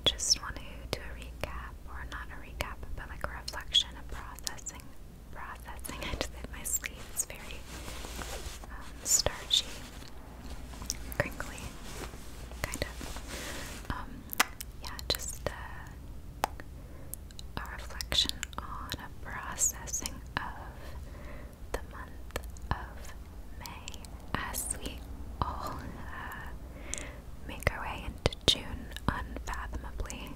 just want to do a recap, or not a recap, but like a reflection of processing. I just hit my sleeve. It's very starchy, crinkly, kind of. Yeah, just a reflection on a processing of the month of May as we all make our way into June unfathomably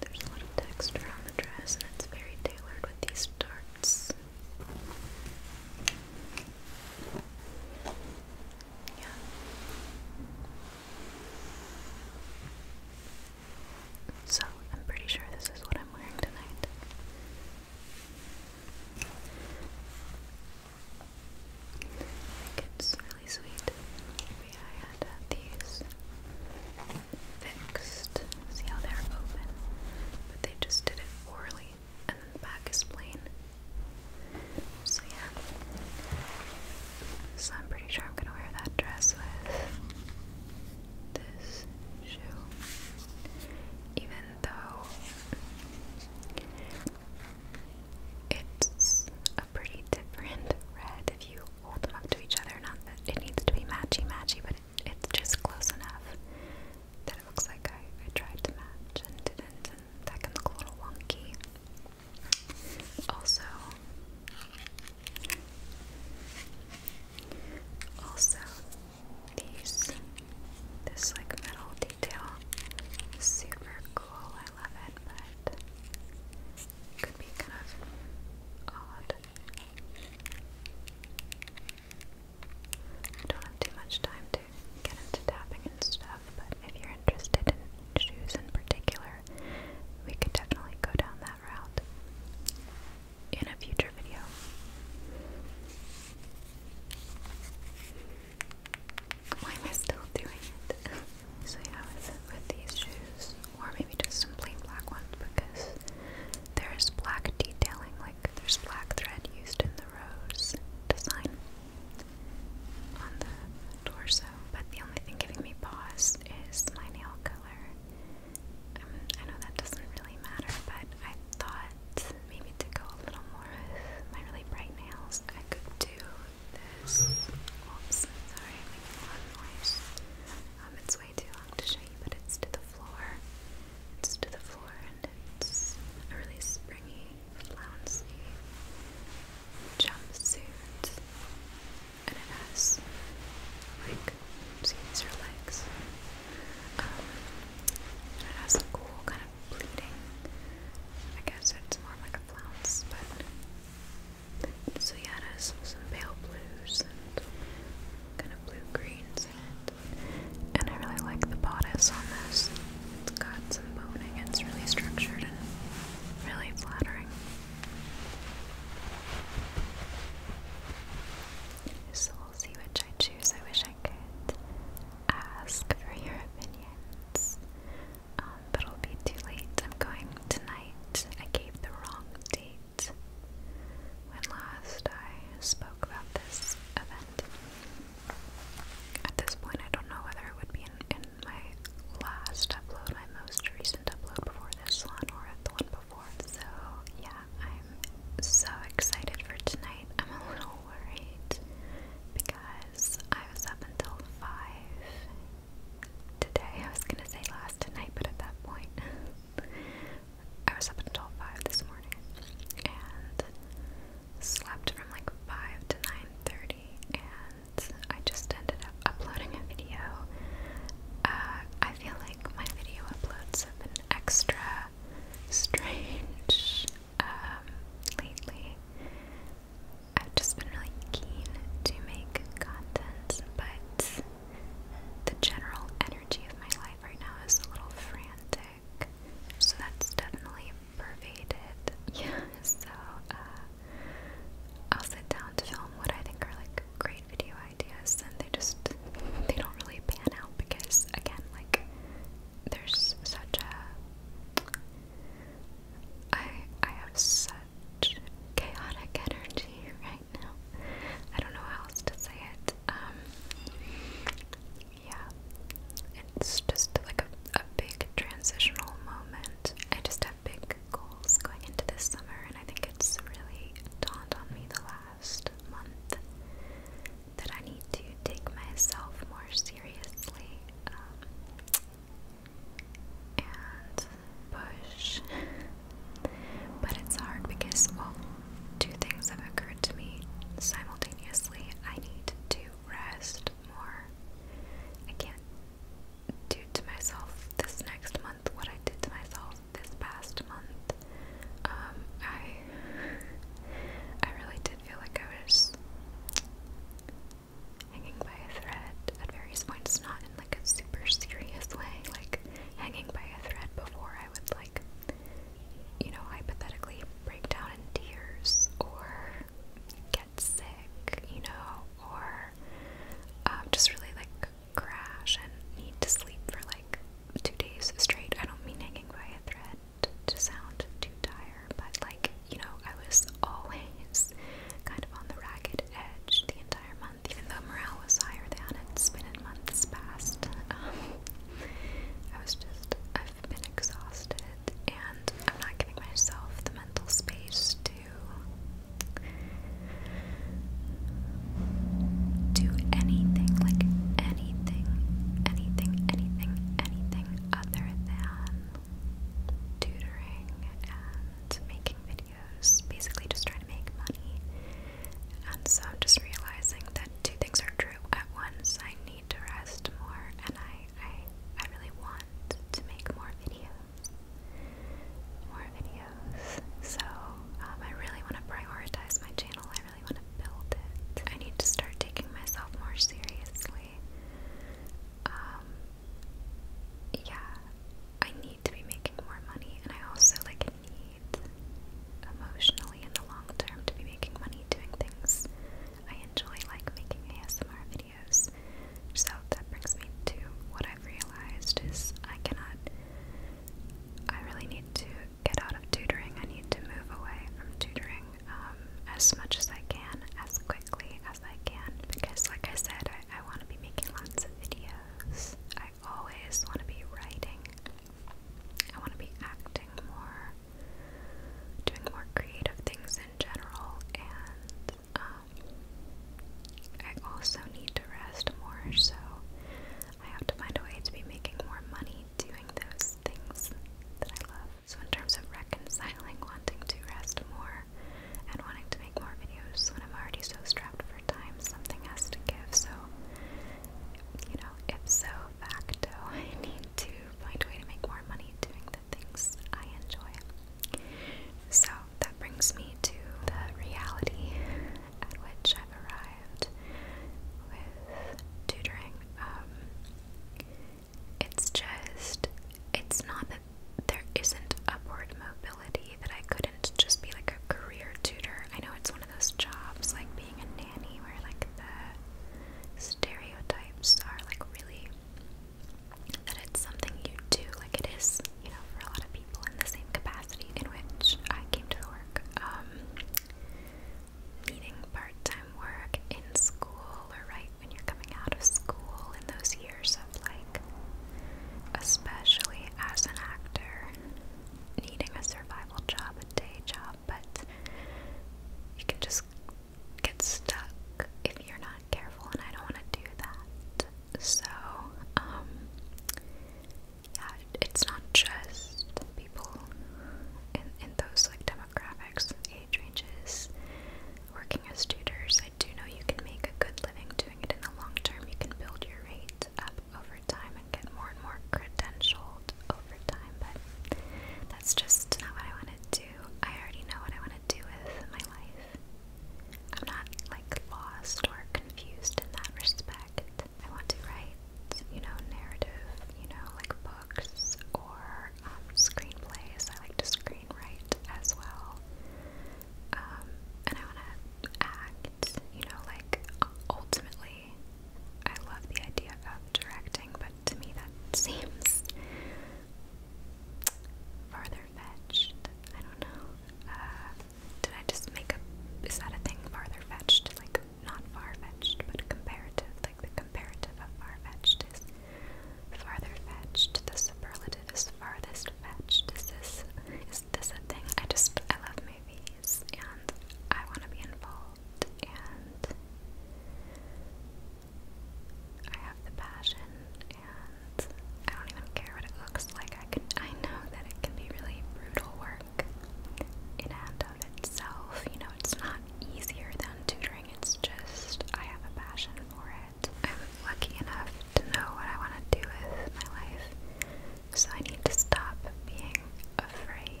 So I need to stop being afraid.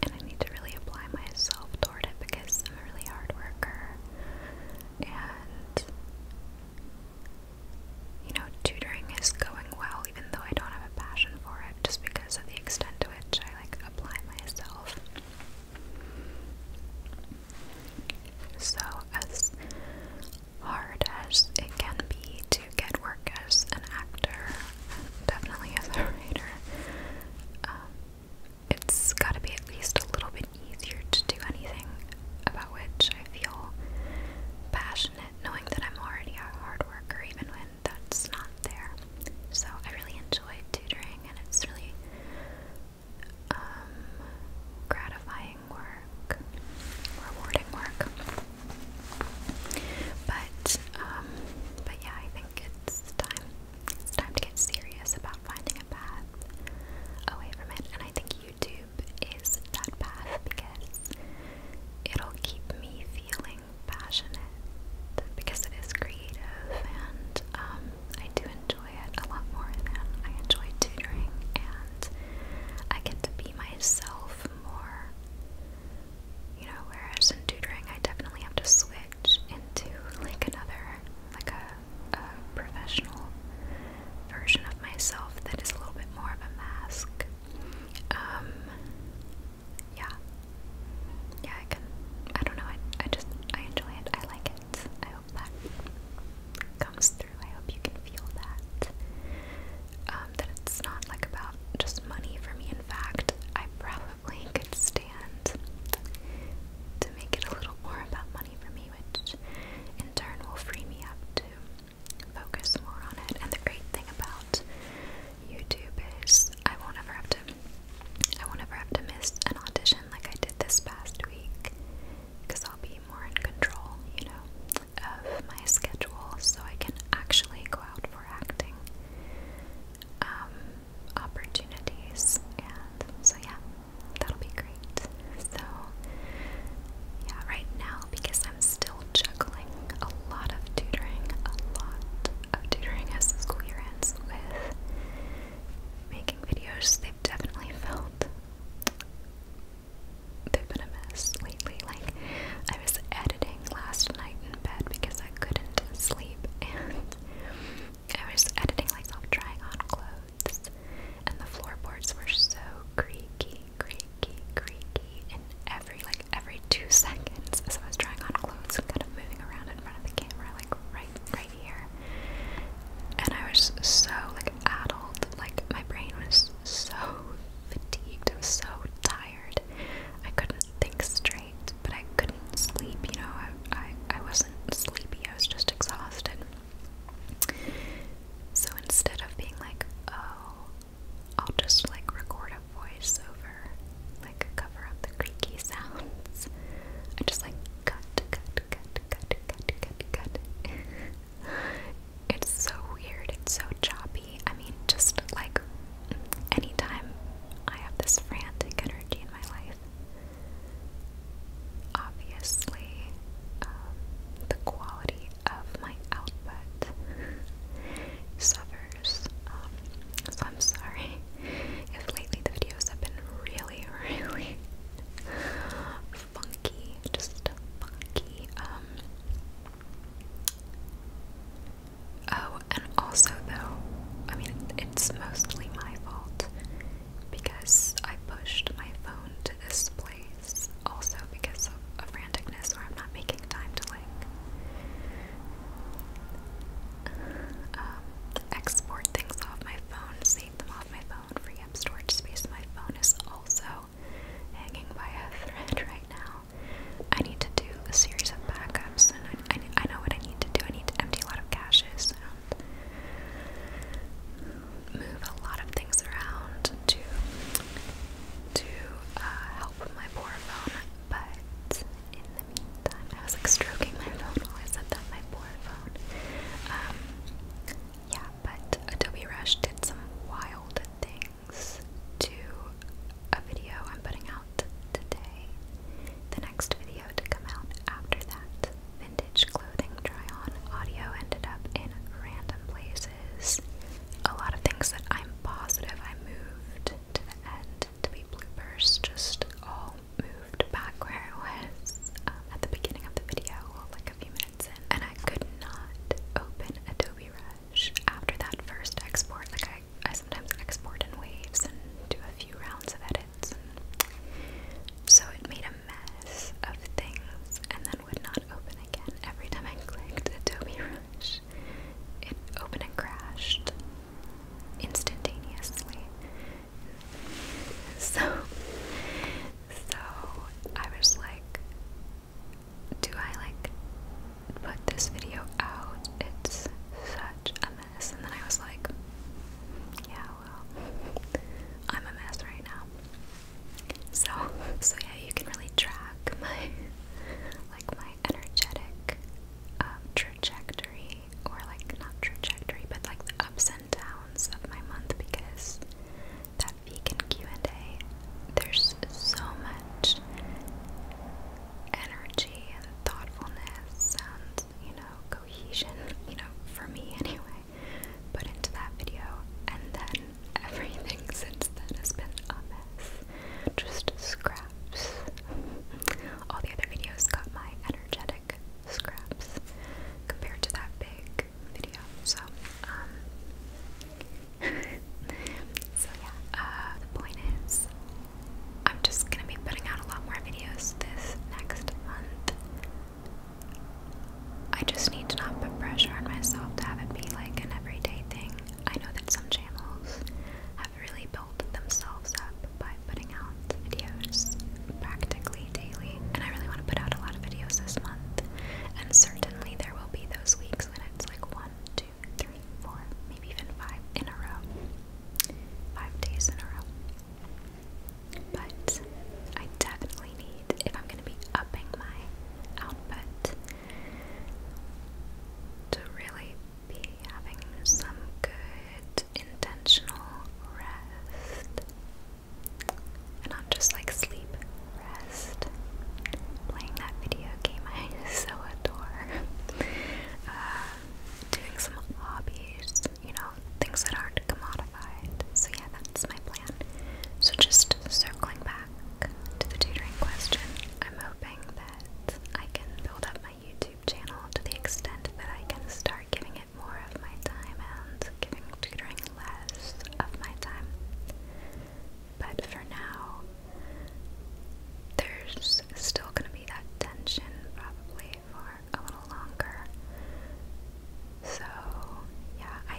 And I need to really apply myself toward it because I'm a really hard worker. And, you know, tutoring is going well even though I don't have a passion for it, just because of the extent to which I like apply myself. So as hard as it can be to get work as an actor,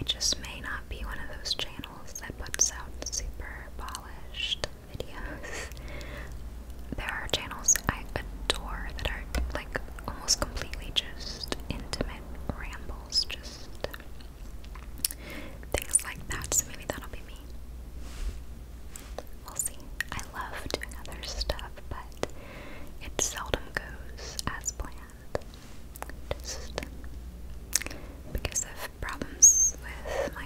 just may not be one of those channels that puts out super polished videos. There are channels I adore that are like almost completely just intimate rambles, just things like that, so maybe that'll be me. We'll see. I love doing other stuff, but it seldom goes as planned. Just because of problems with my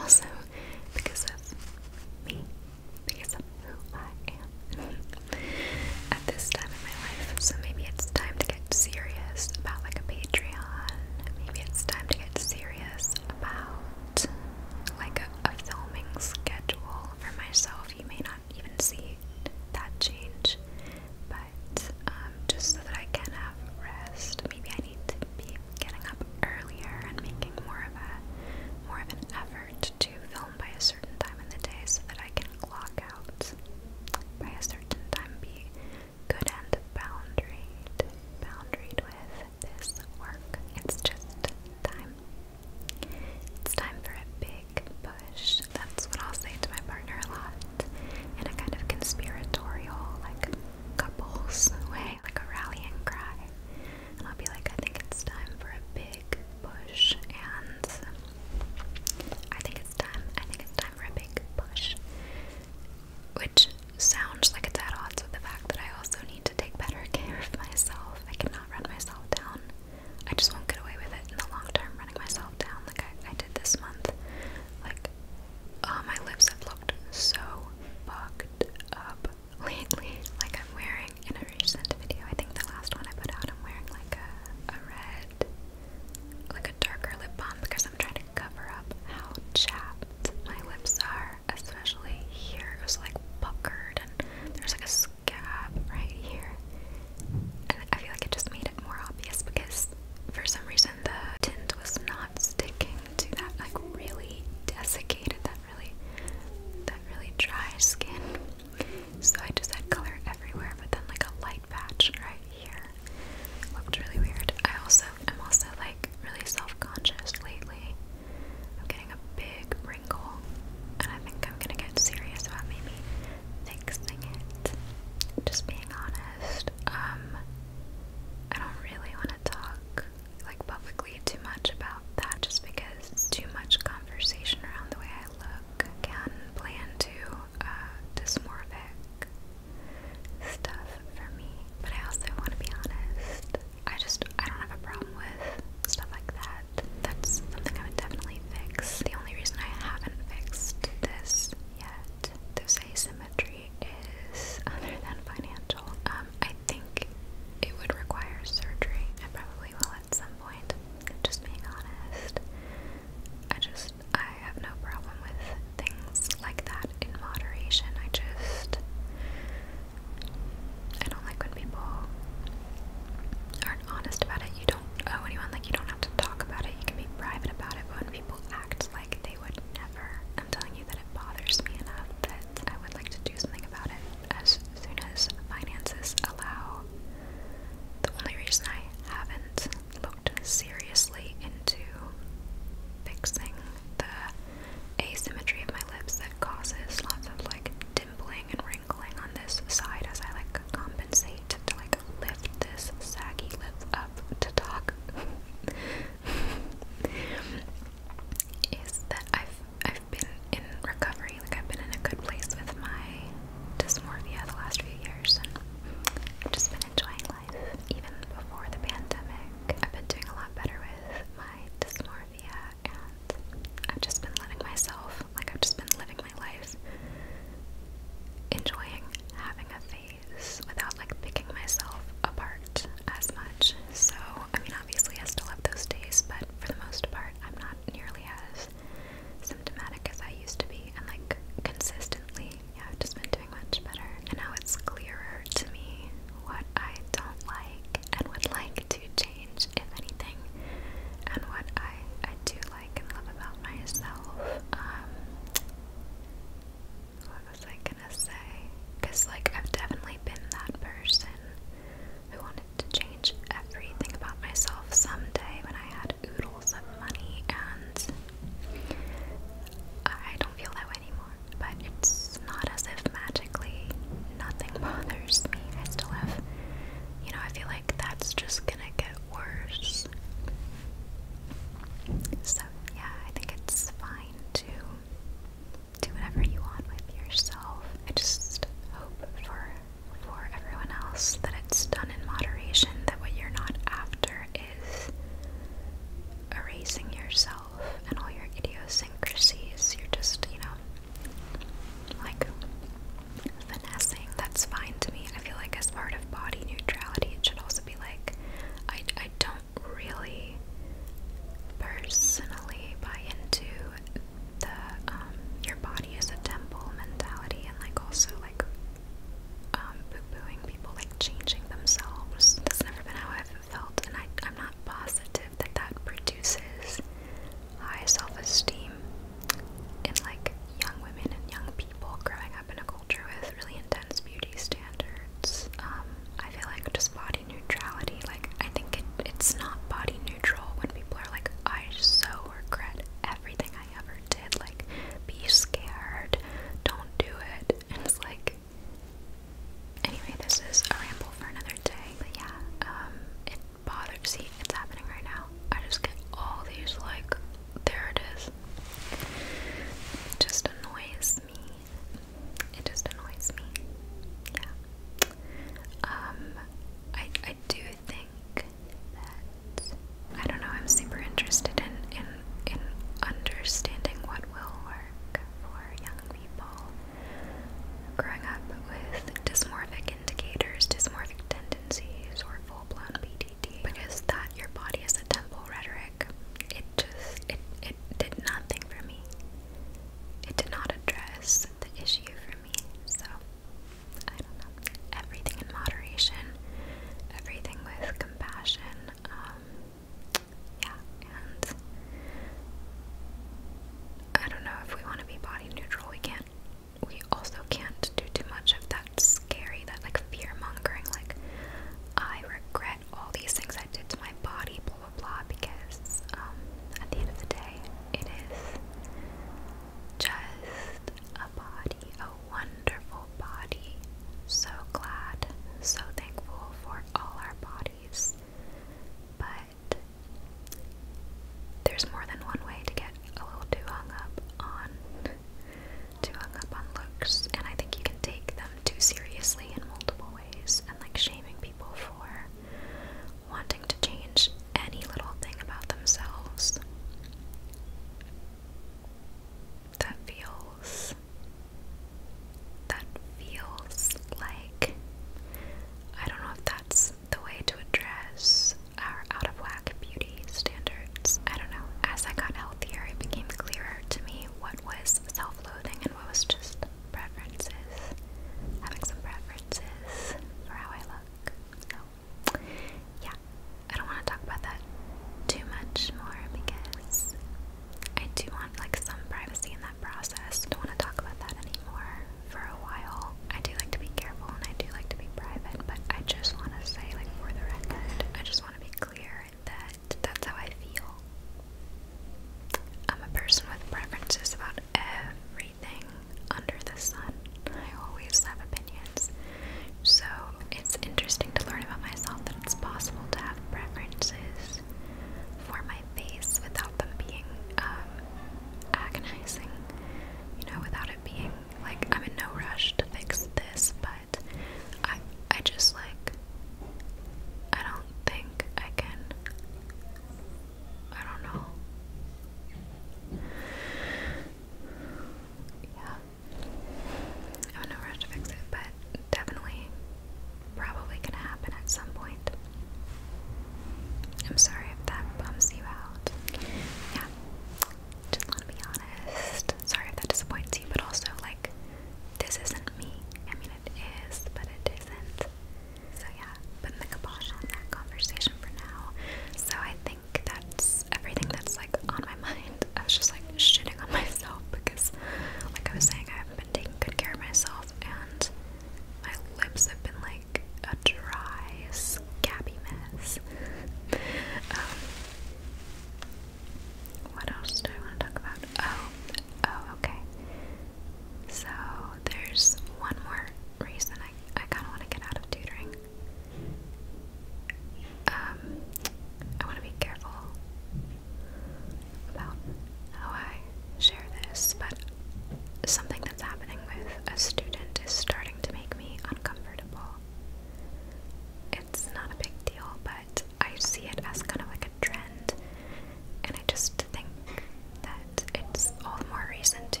reason to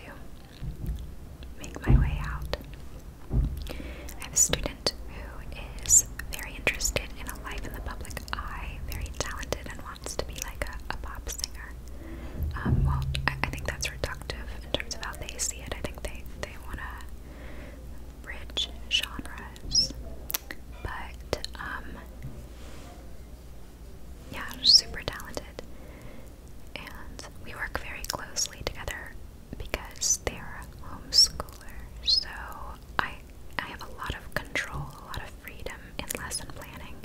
make my way out. I have a student who is very interested in a life in the public eye, very talented, and wants to be like a pop singer. Well, I think that's reductive in terms of how they see it. I think they want to bridge genres. But, yeah, super talented. And we work very closely together because they're homeschoolers. So I have a lot of control, a lot of freedom in lesson planning.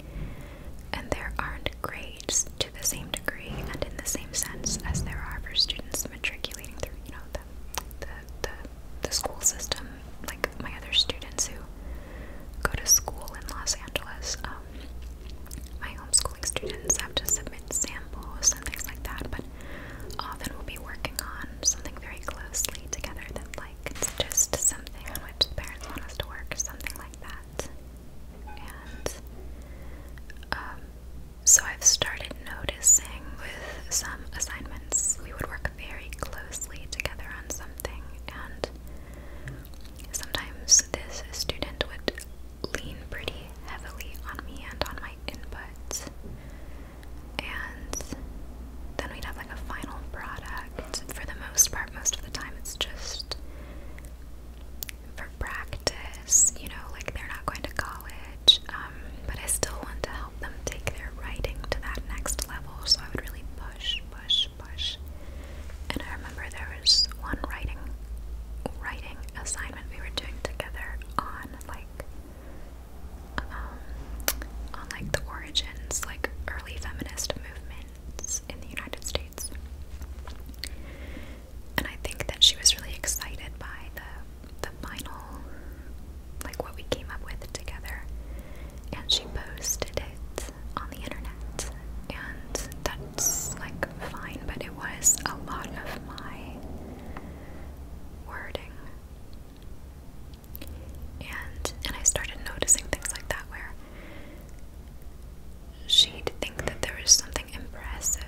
And there aren't grades to the same degree and in the same sense as there are for students matriculating through, you know, the school system, like my other students who go to school in Los Angeles. My homeschooling students have to submit samples and things like that, but often we'll be working on something very closely together that, like, it's just something on which the parents want us to work, something like that. And so I've started noticing with some assignments we would work very closely together on something, and sometimes this student would lean pretty heavily on me and on my input, and then we'd have like a final product. For the most part, most of the time it's just for practice, you know, like they're not going to college, but I still want to help them take their writing to that next level, so I would really push. And I remember there was one writing assignment we were doing together on like the origins, like early feminist movements in the United States. And I think that she was really excited by the final, like what we came up with together, and she posted it on the internet, and that's like fine, but it was a lot of my wording, and I started noticing things like that where she'd think that there was something impressive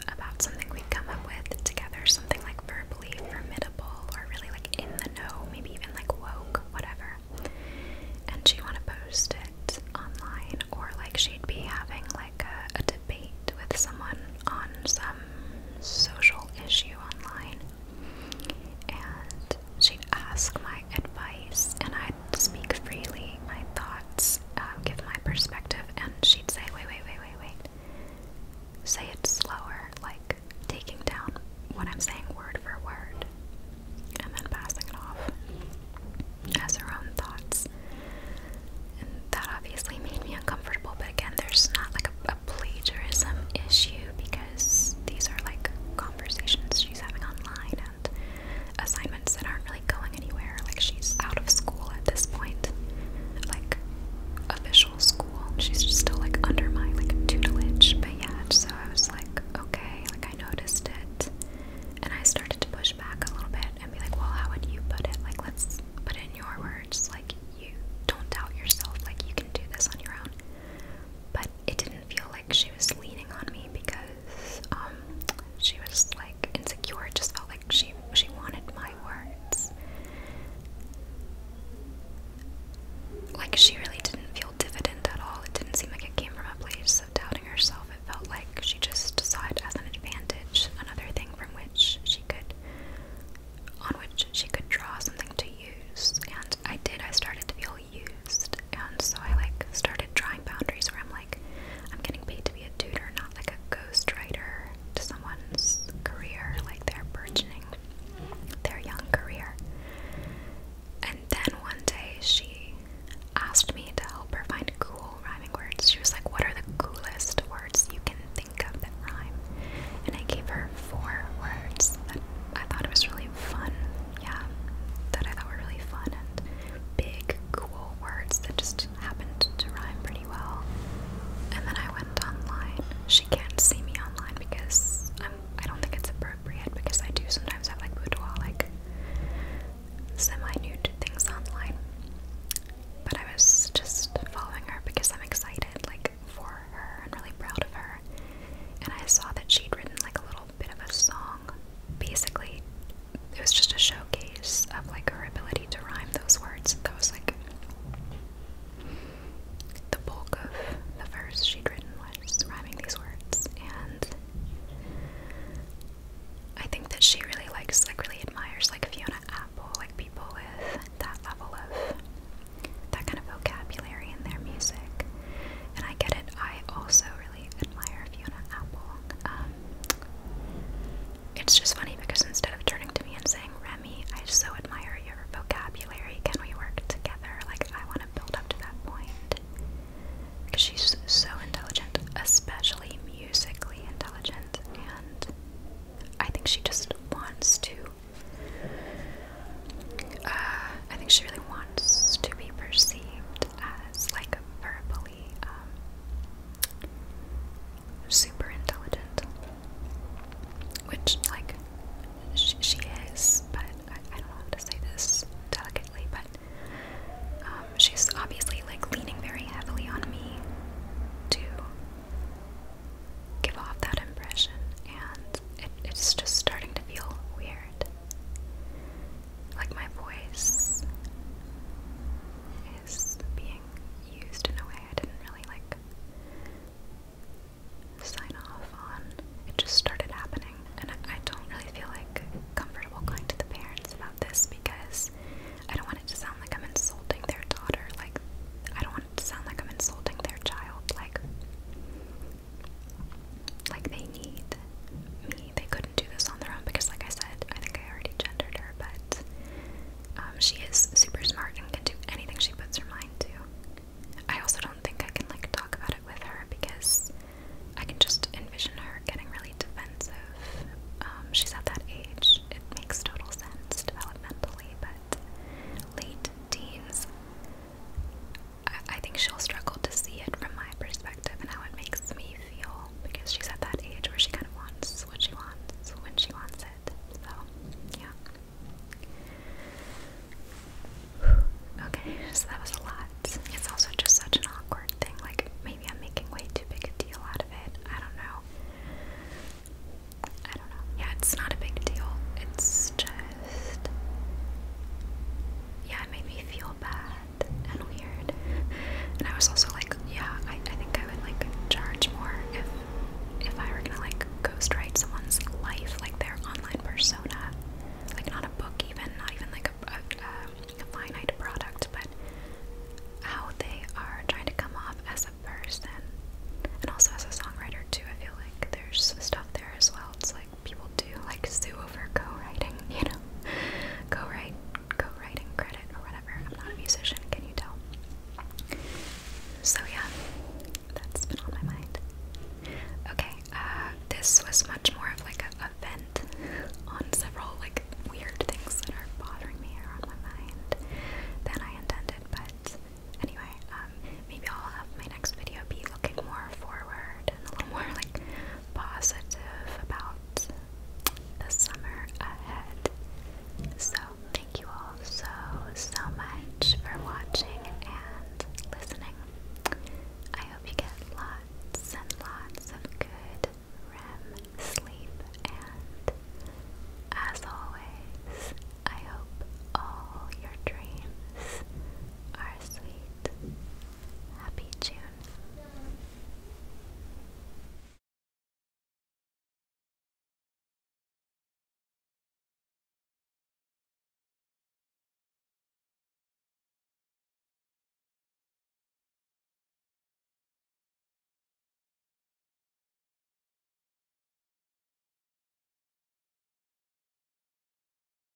about something we'd come up with together, something like verbally formidable or really like in the know, maybe even like woke, whatever, and she'd want to post it online, or like she'd be having like a debate with someone on some social issue online, and she'd ask my advice, and I'd speak freely, my thoughts, give my perspective, and she'd say, wait, say it slower, like taking down what I'm saying word for word, and then passing it off as her own thoughts. And that obviously made me uncomfortable, but again, there's not like a plagiarism issue because these are like conversations she's having online and assignments that aren't really going anywhere. she really wants to be perceived as like verbally super intelligent, which like she is, but I don't know how to say this delicately, but she's obviously like leaning very heavily on me to give off that impression, and it's just starting to feel weird. Like my voice is being used in a way I didn't really like sign off on. It just started happening, and I don't really feel like comfortable going to the parents about this because I don't want it to sound like I'm insulting their daughter. Like, I don't want it to sound like I'm insulting their child. Like they need me. They couldn't do this on their own because, like I said, I think I already gendered her, but she is super smart and can do anything she puts her mind to. I also don't think I can like talk about it with her because I can just envision her getting really defensive. She's at that age. It makes total sense developmentally, but late teens, I think she'll struggle to see it from my perspective and how it makes me feel because she's at that age where she kind of wants what she wants when she wants it. So, yeah. Okay, so that was a lot. It's also just such an awkward thing. Like, maybe I'm making way too big a deal out of it. I don't know. Yeah, it's not a big deal. It's just, yeah, it made me feel bad and weird. And I was also like, yeah, I think I would like charge more if I were gonna like ghostwrite someone's life, like their online persona, like not a book even, not even like a finite product, but how they are trying to come off as a person, and also as a songwriter too. I feel like there's stuff there as well. It's like people do like sue over co-writing, you know, co-writing credit or whatever. I'm not a musician, can you tell? So yeah, that's been on my mind. Okay, this was much more of like a vent on several like weird things that are bothering me or on my mind than I intended, but anyway, maybe I'll have my next video be looking more forward and a little more like positive about the summer ahead. So